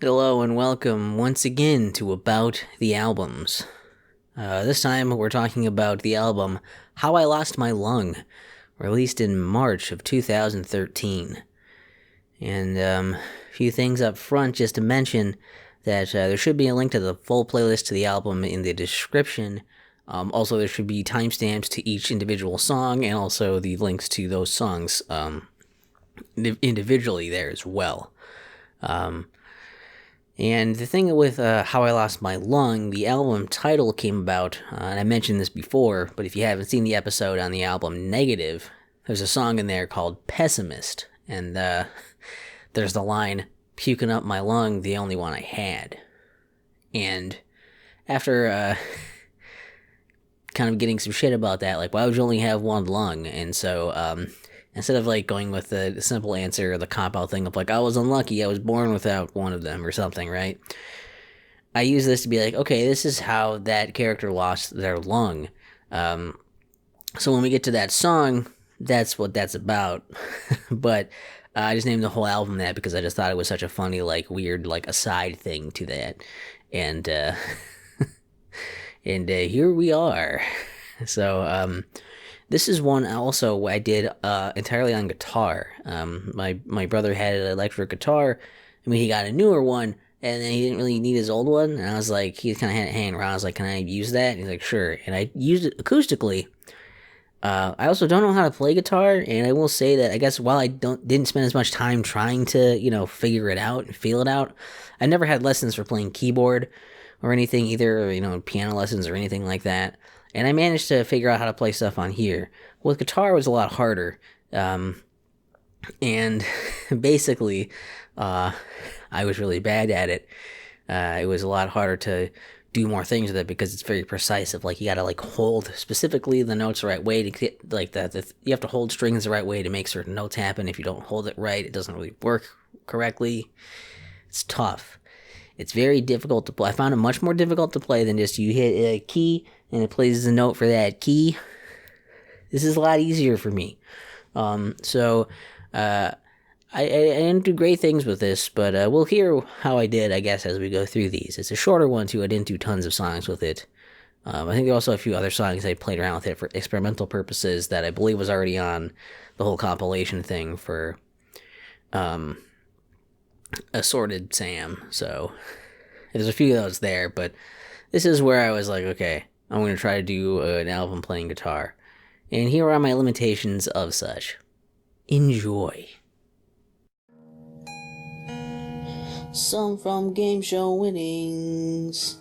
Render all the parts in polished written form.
Hello and welcome once again to About the Albums. This time we're talking about the album How I Lost My Lung, released in March of 2013. And a few things up front just to mention that there should be a link to the full playlist to the album in the description. Also, there should be timestamps to each individual song and also the links to those songs individually there as well. And the thing with How I Lost My Lung, the album title came about, and I mentioned this before, but if you haven't seen the episode on the album Negative, there's a song in there called Pessimist, and there's the line, puking up my lung, the only one I had. And after kind of getting some shit about that, like, why would you only have one lung? And so, instead of like going with the simple answer or the cop-out thing of like, I was unlucky, I was born without one of them or something, right? I use this to be like, okay, this is how that character lost their lung. So when we get to that song, that's what that's about. But I just named the whole album that because I just thought it was such a funny, like, weird, like, aside thing to that. And, and here we are. So, this is one also I did entirely on guitar. My brother had an electric guitar. I mean, he got a newer one, and then he didn't really need his old one. And I was like, he kind of had it hanging around. I was like, can I use that? And he's like, sure. And I used it acoustically. I also don't know how to play guitar, and I will say that I guess while I didn't spend as much time trying to figure it out and feel it out, I never had lessons for playing keyboard or anything either, or, piano lessons or anything like that. And I managed to figure out how to play stuff on here. With guitar, it was a lot harder. And basically, I was really bad at it. It was a lot harder to do more things with it because it's very precise. Of like, you gotta like hold specifically the notes the right way to get like that. You have to hold strings the right way to make certain notes happen. If you don't hold it right, it doesn't really work correctly. It's tough. It's very difficult to play. I found it much more difficult to play than just you hit a key and it plays the note for that key. This is a lot easier for me. So I didn't do great things with this, but we'll hear how I did, I guess, as we go through these. It's a shorter one, too. I didn't do tons of songs with it. I think there are also a few other songs I played around with it for experimental purposes that I believe was already on the whole compilation thing for Assorted Sam. So there's a few of those there, but this is where I was like, okay, I'm going to try to do an album playing guitar. And here are my limitations of such. Enjoy. Some from game show winnings.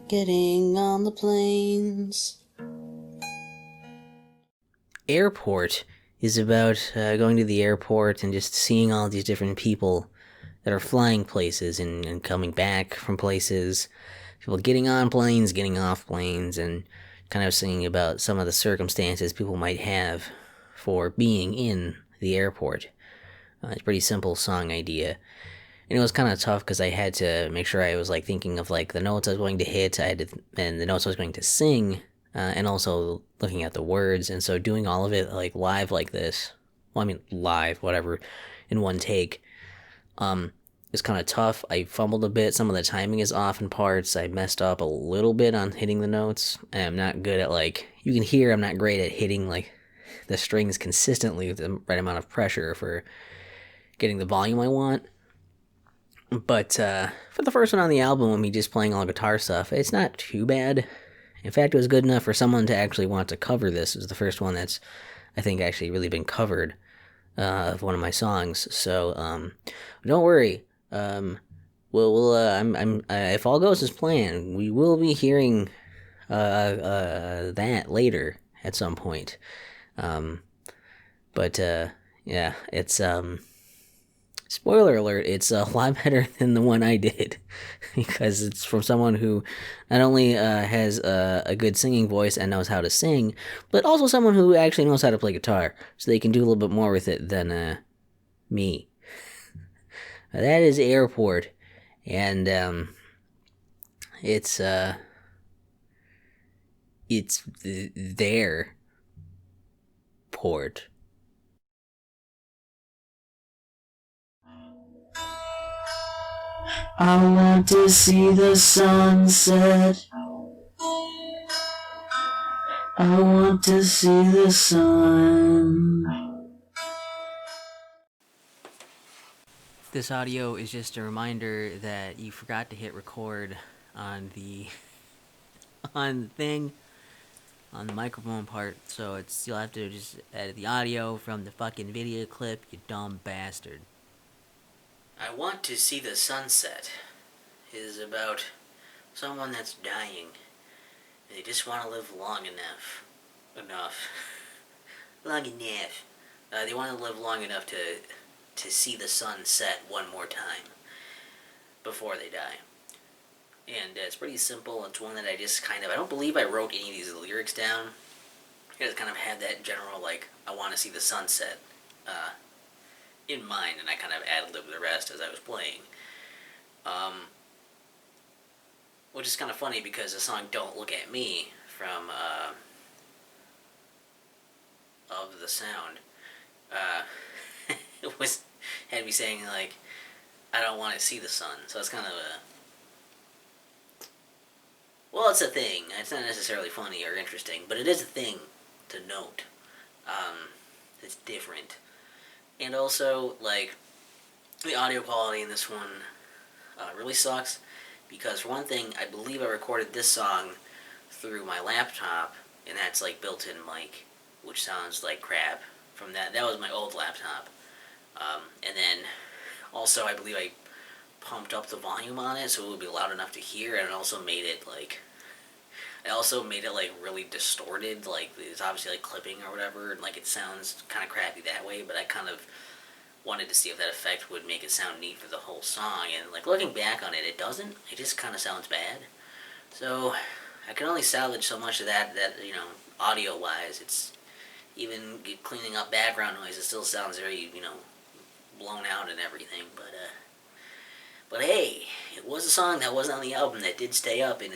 Getting on the planes. Airport is about going to the airport and just seeing all these different people that are flying places and coming back from places. People getting on planes, getting off planes, and kind of singing about some of the circumstances people might have for being in the airport. It's a pretty simple song idea. And it was kind of tough because I had to make sure I was like thinking of like the notes I was going to hit, and the notes I was going to sing, and also looking at the words. And so doing all of it like live like this, well, I mean live, whatever, in one take, is kind of tough. I fumbled a bit. Some of the timing is off in parts. I messed up a little bit on hitting the notes. And I'm not good at like, you can hear I'm not great at hitting like the strings consistently with the right amount of pressure for getting the volume I want. But for the first one on the album, with me just playing all guitar stuff, it's not too bad. In fact, it was good enough for someone to actually want to cover this. It was the first one that's, I think, actually really been covered of one of my songs. So don't worry. If all goes as planned, we will be hearing that later at some point. But yeah, it's spoiler alert, it's a lot better than the one I did because it's from someone who not only has a good singing voice and knows how to sing, but also someone who actually knows how to play guitar, so they can do a little bit more with it than me. That is Airport, and it's their port. I want to see the sunset. I want to see the sun. This audio is just a reminder that you forgot to hit record on the thing, on the microphone part, so you'll have to just edit the audio from the fucking video clip, you dumb bastard. I Want to See the Sunset is about someone that's dying. They just want to live long enough. They want to live long enough to see the sun set one more time before they die. And it's pretty simple. It's one that I don't believe I wrote any of these lyrics down. I just kind of had that general, I want to see the sunset in mind, and I kind of ad-libbed the rest as I was playing. Which is kind of funny because the song Don't Look at Me from Of the Sound had me saying, I don't want to see the sun. So it's kind of well, it's a thing. It's not necessarily funny or interesting, but it is a thing to note. It's different. And also, the audio quality in this one really sucks, because for one thing, I believe I recorded this song through my laptop, and that's built-in mic, which sounds like crap. From that was my old laptop. And then also I believe I pumped up the volume on it so it would be loud enough to hear, and it also made it really distorted. It's obviously clipping or whatever, and it sounds kind of crappy that way, but I kind of wanted to see if that effect would make it sound neat for the whole song, and looking back on it, it doesn't. It just kind of sounds bad. So I can only salvage so much of that audio wise. It's even cleaning up background noise, it still sounds very blown out and everything, but hey, it was a song that wasn't on the album that did stay up, and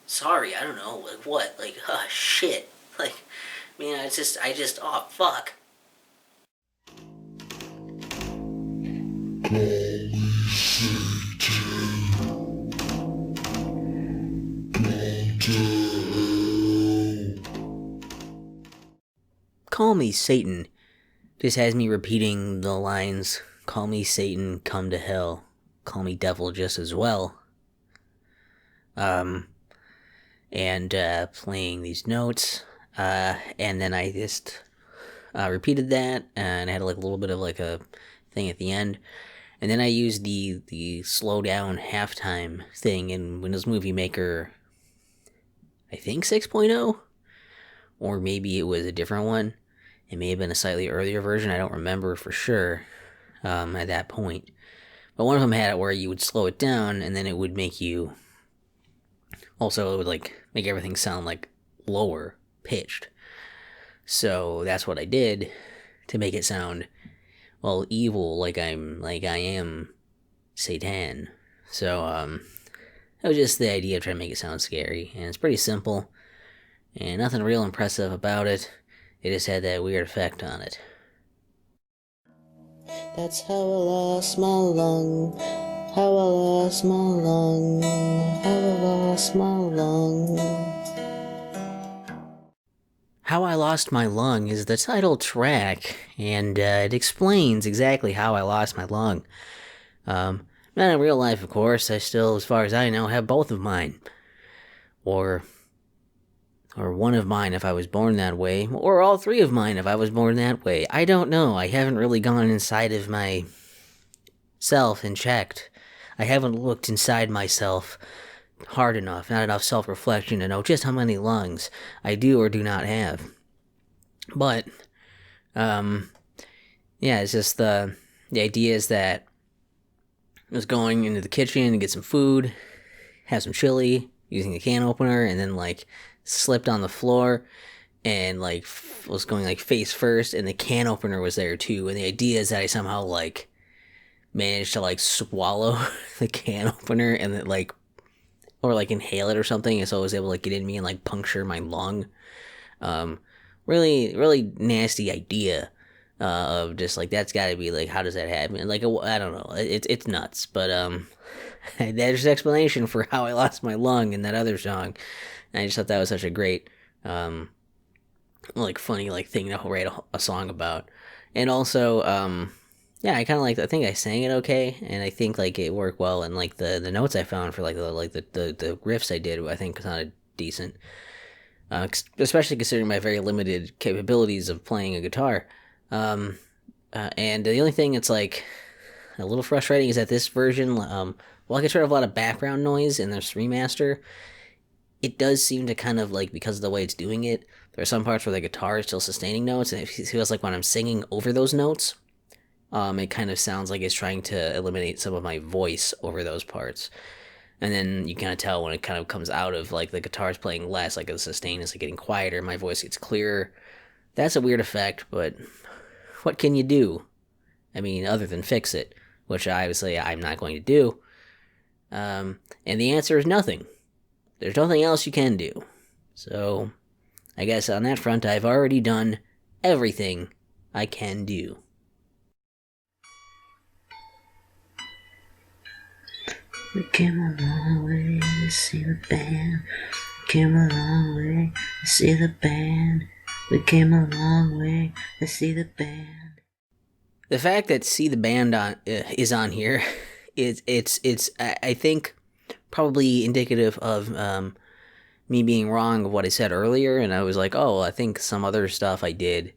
sorry, I don't know, what, shit, oh, fuck. Call Me Satan just has me repeating the lines, call me Satan, come to hell, call me devil just as well. And playing these notes, and then I just repeated that, and I had a little bit of a thing at the end, and then I used the slow down halftime thing in Windows Movie Maker, I think 6.0, or maybe it was a different one. It may have been a slightly earlier version, I don't remember for sure at that point. But one of them had it where you would slow it down, and then it would make you... Also, it would make everything sound lower pitched. So that's what I did to make it sound, evil, I am Satan. So that was just the idea of trying to make it sound scary, and it's pretty simple, and nothing real impressive about it. It just had that weird effect on it. That's how I lost my lung. How I lost my lung. How I lost my lung. How I Lost My Lung is the title track, and it explains exactly how I lost my lung. Not in real life, of course. I still, as far as I know, have both of mine. Or one of mine if I was born that way, or all three of mine if I was born that way. I don't know. I haven't really gone inside of myself and checked. I haven't looked inside myself hard enough, not enough self-reflection to know just how many lungs I do or do not have. But, yeah, it's just the idea is that I was going into the kitchen to get some food, have some chili, using the can opener, and then, slipped on the floor and was going face first, and the can opener was there too, and the idea is that I somehow managed to swallow the can opener and then or inhale it or something, and so it was able to get in me and puncture my lung. Really really nasty idea, of just like that's got to be like how does that happen? Like I don't know, it's nuts. But there's an explanation for how I lost my lung in that other song. And I just thought that was such a great um like funny like thing to write a song about. And also yeah, I kind of like I think I sang it okay, and I think like it worked well, and like the notes I found for like the riffs I did I think sounded decent. Especially considering my very limited capabilities of playing a guitar. And the only thing that's like a little frustrating is that this version, while I get rid of a lot of background noise in this remaster, it does seem to kind of like, because of the way it's doing it, there are some parts where the guitar is still sustaining notes, and it feels like when I'm singing over those notes, it kind of sounds like it's trying to eliminate some of my voice over those parts. And then you kind of tell when it kind of comes out of like the guitar's playing less, like the sustain is like getting quieter, my voice gets clearer. That's a weird effect, but what can you do? I mean, other than fix it, which obviously I'm not going to do. And the answer is nothing. There's nothing else you can do. So, I guess on that front, I've already done everything I can do. We came a long way to see the band. We came a long way to see the band. We came a long way to see the band. The fact that "See the Band" is on here it's I think probably indicative of me being wrong of what I said earlier, and I was like, oh, I think some other stuff I did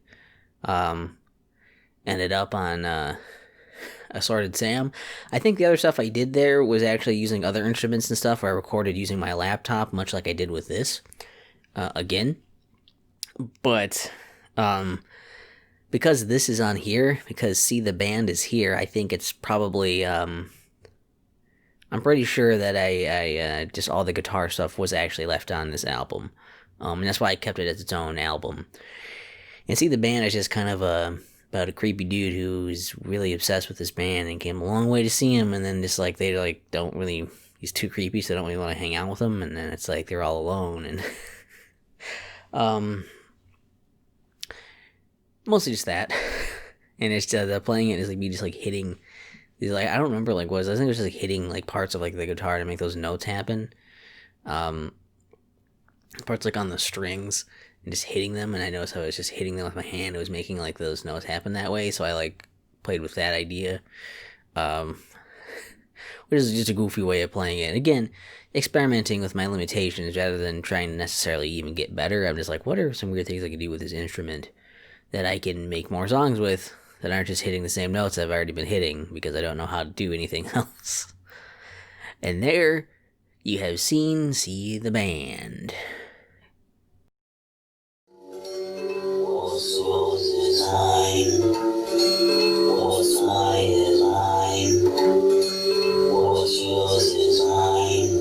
ended up on Assorted Sam. I think the other stuff I did there was actually using other instruments and stuff, where I recorded using my laptop, much like I did with this again. But because this is on here, because "See the Band" is here, I think it's probably I'm pretty sure that I just all the guitar stuff was actually left on this album, and that's why I kept it as its own album. And "See the Band" is just kind of about a creepy dude who's really obsessed with this band and came a long way to see him, and then just like they like don't really, he's too creepy, so they don't really want to hang out with him, and then it's like they're all alone, and mostly just that. And it's the playing it is like me just like hitting these, like I don't remember like what it was. I think it was just like hitting like parts of like the guitar to make those notes happen. Parts like on the strings and just hitting them, and I noticed how I was just hitting them with my hand. It was making like those notes happen that way, so I like played with that idea. Which is just a goofy way of playing it. Again, experimenting with my limitations rather than trying to necessarily even get better. I'm just like, what are some weird things I can do with this instrument that I can make more songs with that aren't just hitting the same notes I've already been hitting, because I don't know how to do anything else. And there you have seen "See the Band." What's yours is mine. What's mine is mine. What's yours is mine.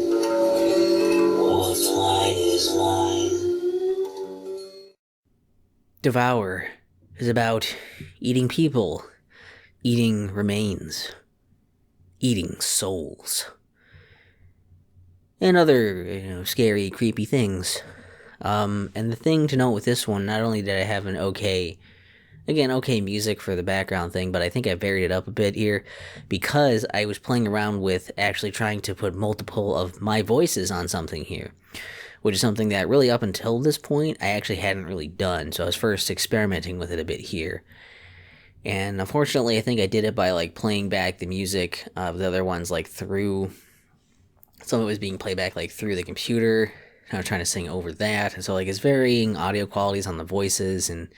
What's mine is mine. Devour is about eating people, eating remains, eating souls, and other, scary, creepy things. And the thing to note with this one, not only did I have an okay music for the background thing, but I think I varied it up a bit here because I was playing around with actually trying to put multiple of my voices on something here, which is something that really up until this point I actually hadn't really done. So I was first experimenting with it a bit here. And unfortunately, I think I did it by like playing back the music of the other ones like through, some of it was being played back like through the computer. I was trying to sing over that, and so like it's varying audio qualities on the voices, and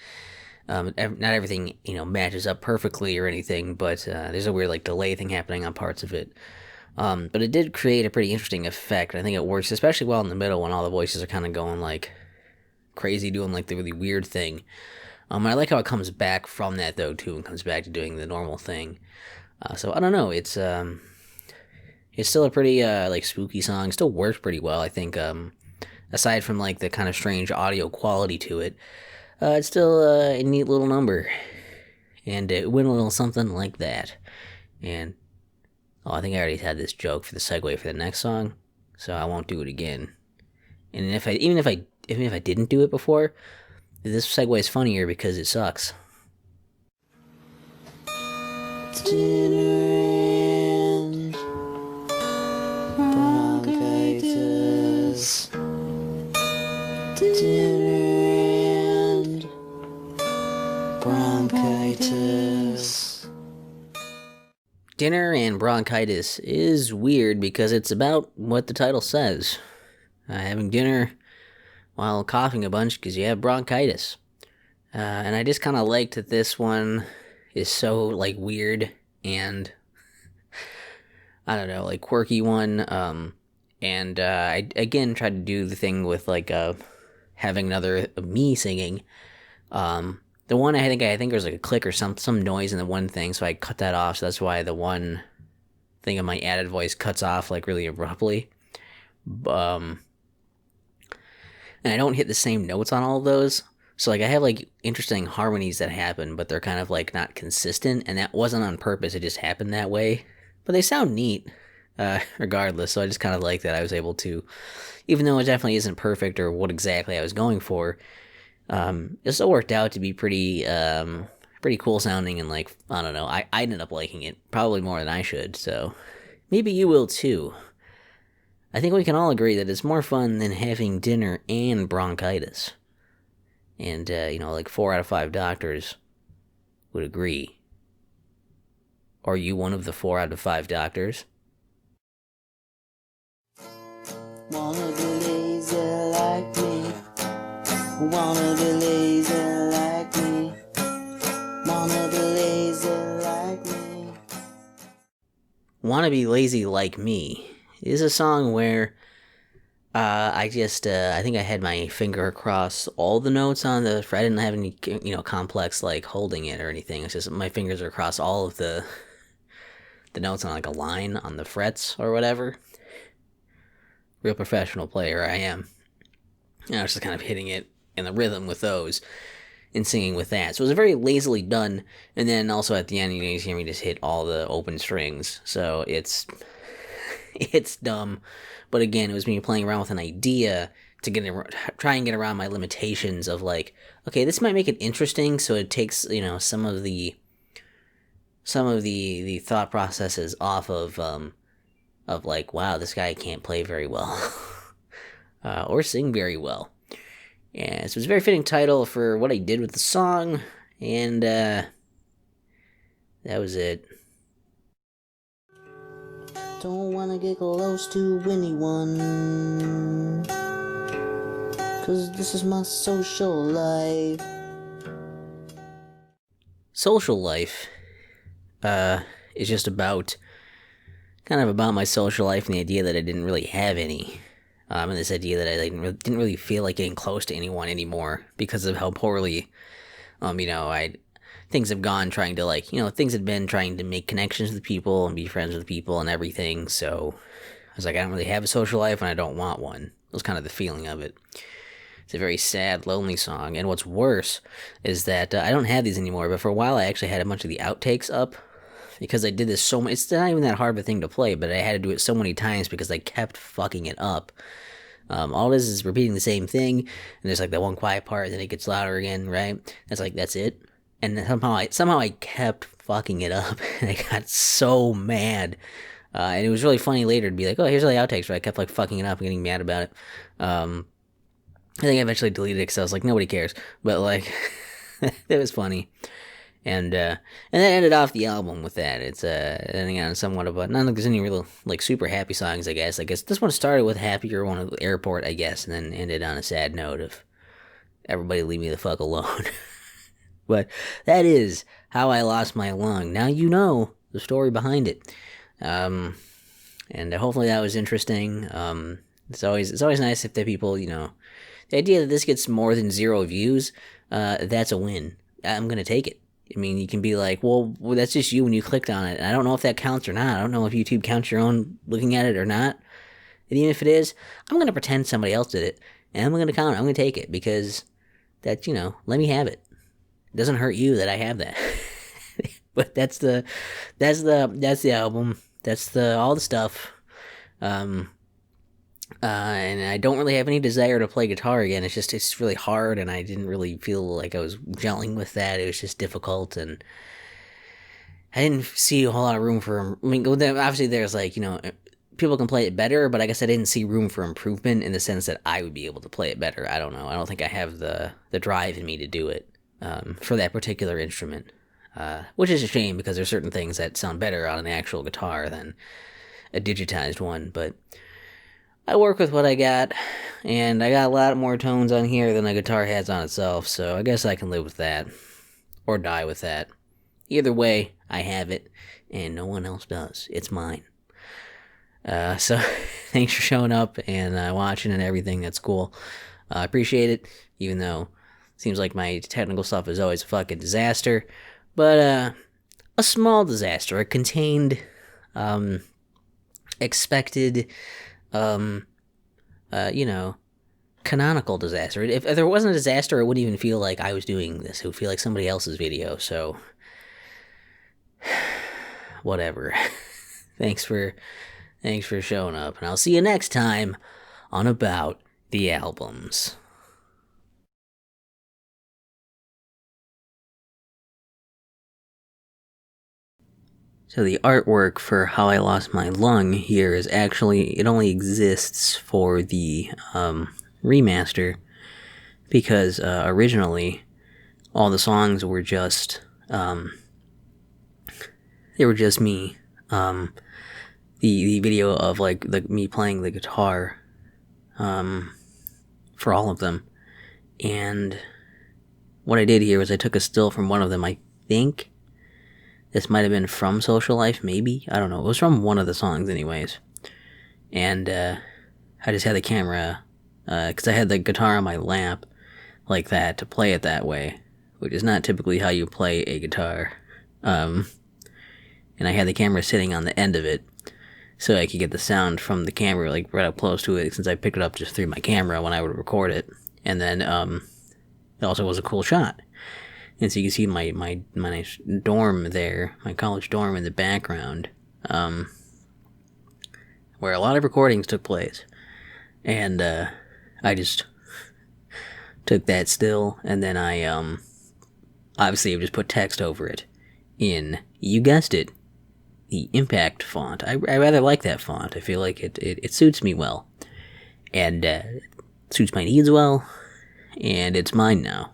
not everything matches up perfectly or anything, but there's a weird like delay thing happening on parts of it. But it did create a pretty interesting effect. I think it works especially well in the middle when all the voices are kind of going like crazy, doing like the really weird thing. I like how it comes back from that though too, and comes back to doing the normal thing. So I don't know, it's still a pretty like spooky song. It still works pretty well, I think. Aside from like the kind of strange audio quality to it, it's still a neat little number, and it went a little something like that. And I think I already had this joke for the segue for the next song, so I won't do it again. And even if I didn't do it before, this segue is funnier because it sucks. Dinner and bronchitis. Dinner and bronchitis. Dinner and bronchitis is weird because it's about what the title says. Having dinner while coughing a bunch because you have bronchitis. And I just kind of liked that this one is so, like, weird and, I don't know, like, quirky one. And I, again, tried to do the thing with, like, having another me singing. The one I think there was like a click or some noise in the one thing, so I cut that off. So that's why the one thing of my added voice cuts off like really abruptly. And I don't hit the same notes on all of those. So like I have like interesting harmonies that happen, but they're kind of like not consistent, and that wasn't on purpose. It just happened that way. But they sound neat, regardless. So I just kind of like that I was able to, even though it definitely isn't perfect or what exactly I was going for. It still worked out to be pretty cool sounding, and like, I don't know, I ended up liking it probably more than I should, so maybe you will too. I think we can all agree that it's more fun than having dinner and bronchitis. And, like 4 out of 5 doctors would agree. Are you one of the 4 out of 5 doctors? Wanna be lazy like me. Wanna be lazy like me. Wanna be lazy like me. Wanna Be Lazy Like Me is a song where I think I had my finger across all the notes on the fret. I didn't have any, complex like holding it or anything. It's just my fingers are across all of the notes on like a line on the frets or whatever. Real professional player I am. And I was just kind of hitting it in the rhythm with those and singing with that. So it was very lazily done. And then also at the end, you hear me just hit all the open strings. So it's dumb. But again, it was me playing around with an idea to try and get around my limitations of like, okay, this might make it interesting. So it takes, some of the thought processes off of like, wow, this guy can't play very well or sing very well. Yeah, so it's a very fitting title for what I did with the song, and that was it. Don't wanna get close to anyone, 'cause this is my social life. Social life is just about my social life and the idea that I didn't really have any. And this idea that I didn't really feel like getting close to anyone anymore because of how poorly, things have gone trying to things had been trying to make connections with people and be friends with people and everything. So I was like, I don't really have a social life and I don't want one. That was kind of the feeling of it. It's a very sad, lonely song. And what's worse is that I don't have these anymore, but for a while I actually had a bunch of the outtakes up because I did this so much. It's not even that hard of a thing to play, but I had to do it so many times because I kept fucking it up. All this is repeating the same thing, and there's like that one quiet part, then it gets louder again, right? That's it. And somehow I kept fucking it up, and I got so mad. And it was really funny later to be like, oh, here's all the outtakes, right? I kept like fucking it up and getting mad about it. I think I eventually deleted it because I was like, nobody cares. But like, it was funny. And that ended off the album with that. It's ending on somewhat of a, not like there's any real like super happy songs. I guess this one started with happier one at the airport, I guess, and then ended on a sad note of everybody leave me the fuck alone. But that is how I lost my lung. Now you know the story behind it. And hopefully that was interesting. It's always nice if the people, the idea that this gets more than 0 views, that's a win. I'm gonna take it. I mean, you can be like, well, that's just you when you clicked on it. And I don't know if that counts or not. I don't know if YouTube counts your own looking at it or not. And even if it is, I'm going to pretend somebody else did it. And I'm going to count it. I'm going to take it because that, let me have it. It doesn't hurt you that I have that. But that's the album. That's all the stuff. And I don't really have any desire to play guitar again. It's really hard, and I didn't really feel like I was gelling with that. It was just difficult, and I didn't see a whole lot of room for. I mean, obviously there's like, people can play it better, but I guess I didn't see room for improvement in the sense that I would be able to play it better. I don't know. I don't think I have the drive in me to do it for that particular instrument, which is a shame because there's certain things that sound better on an actual guitar than a digitized one. But I work with what I got, and I got a lot more tones on here than a guitar has on itself, so I guess I can live with that or die with that. Either way, I have it, and no one else does. It's mine. So thanks for showing up and watching and everything. That's cool. I appreciate it, even though it seems like my technical stuff is always a fucking disaster. But a small disaster, a contained, expected, um, canonical disaster. If there wasn't a disaster, it wouldn't even feel like I was doing this. It would feel like somebody else's video. So whatever. thanks for showing up, and I'll see you next time on About the Albums. So the artwork for How I Lost My Lung here is actually, it only exists for the remaster, because originally all the songs were just they were just me. The video of like me playing the guitar for all of them, and what I did here was I took a still from one of them. I think this might have been from Social Life, maybe, I don't know, it was from one of the songs anyways, and I just had the camera because I had the guitar on my lap like that to play it that way, which is not typically how you play a guitar, and I had the camera sitting on the end of it so I could get the sound from the camera like right up close to it, since I picked it up just through my camera when I would record it. And then it also was a cool shot, and so you can see my nice dorm there, my college dorm in the background, where a lot of recordings took place. And I just took that still, and then I obviously just put text over it in, you guessed it, the Impact font. I rather like that font. I feel like it suits me well, and suits my needs well, and it's mine now.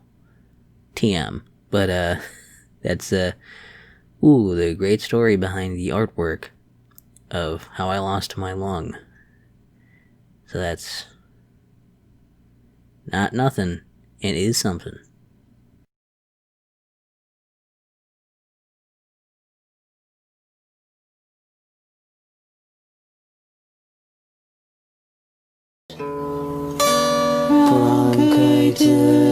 TM. But that's the great story behind the artwork of How I Lost My Lung. So that's not nothing. It is something. Bronchitis.